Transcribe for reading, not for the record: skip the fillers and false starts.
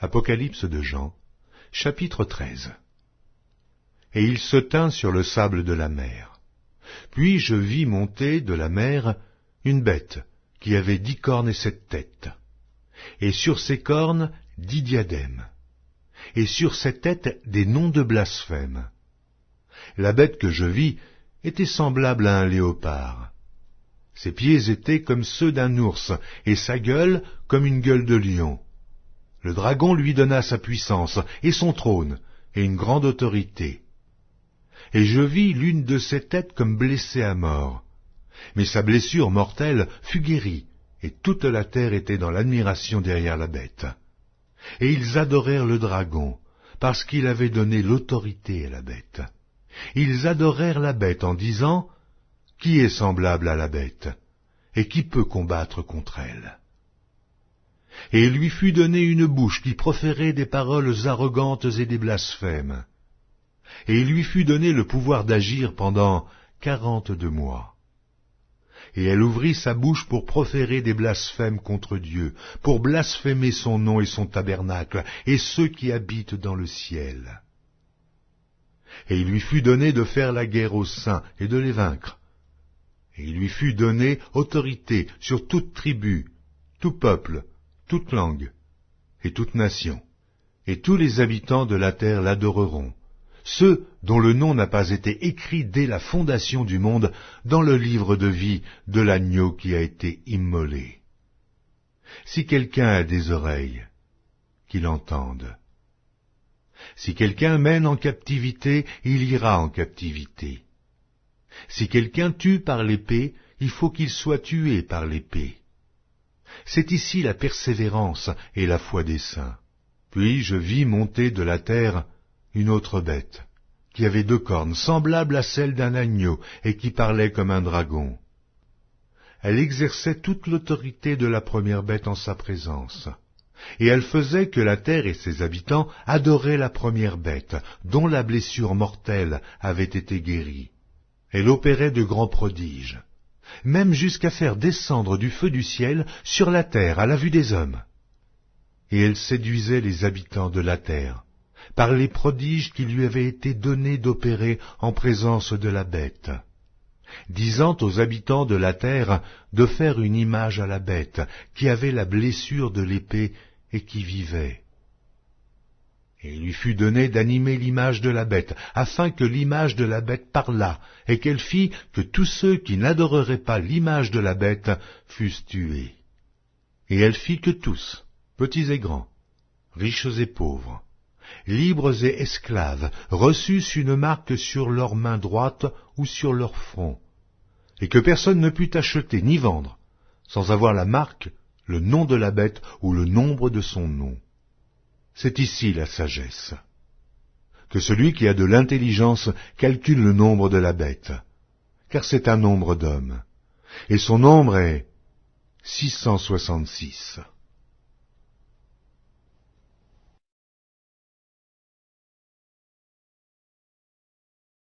Apocalypse de Jean, chapitre 13. Et il se tint sur le sable de la mer. Puis je vis monter de la mer une bête qui avait 10 cornes et 7 têtes, et sur ses cornes 10 diadèmes, et sur ses têtes des noms de blasphème. La bête que je vis était semblable à un léopard. Ses pieds étaient comme ceux d'un ours, et sa gueule comme une gueule de lion. Le dragon lui donna sa puissance, et son trône, et une grande autorité. Et je vis l'une de ses têtes comme blessée à mort. Mais sa blessure mortelle fut guérie, et toute la terre était dans l'admiration derrière la bête. Et ils adorèrent le dragon, parce qu'il avait donné l'autorité à la bête. Ils adorèrent la bête en disant, « Qui est semblable à la bête, et qui peut combattre contre elle ?» Et il lui fut donné une bouche qui proférait des paroles arrogantes et des blasphèmes. Et il lui fut donné le pouvoir d'agir pendant 42 mois. Et elle ouvrit sa bouche pour proférer des blasphèmes contre Dieu, pour blasphémer son nom et son tabernacle, et ceux qui habitent dans le ciel. Et il lui fut donné de faire la guerre aux saints et de les vaincre. Et il lui fut donné autorité sur toute tribu, tout peuple, toute langue et toute nation. Et tous les habitants de la terre l'adoreront, ceux dont le nom n'a pas été écrit dès la fondation du monde dans le livre de vie de l'agneau qui a été immolé. Si quelqu'un a des oreilles, qu'il entende. Si quelqu'un mène en captivité, il ira en captivité. Si quelqu'un tue par l'épée, il faut qu'il soit tué par l'épée. C'est ici la persévérance et la foi des saints. Puis je vis monter de la terre une autre bête, qui avait 2 cornes, semblables à celles d'un agneau, et qui parlait comme un dragon. Elle exerçait toute l'autorité de la première bête en sa présence, et elle faisait que la terre et ses habitants adoraient la première bête, dont la blessure mortelle avait été guérie. Elle opérait de grands prodiges, même jusqu'à faire descendre du feu du ciel sur la terre à la vue des hommes. Et elle séduisait les habitants de la terre, par les prodiges qui lui avaient été donnés d'opérer en présence de la bête, disant aux habitants de la terre de faire une image à la bête, qui avait la blessure de l'épée et qui vivait. Et il lui fut donné d'animer l'image de la bête, afin que l'image de la bête parlât, et qu'elle fît que tous ceux qui n'adoreraient pas l'image de la bête fussent tués. Et elle fit que tous, petits et grands, riches et pauvres, libres et esclaves, reçussent une marque sur leur main droite ou sur leur front, et que personne ne put acheter ni vendre, sans avoir la marque, le nom de la bête ou le nombre de son nom. C'est ici la sagesse. Que celui qui a de l'intelligence calcule le nombre de la bête, car c'est un nombre d'hommes, et son nombre est 666.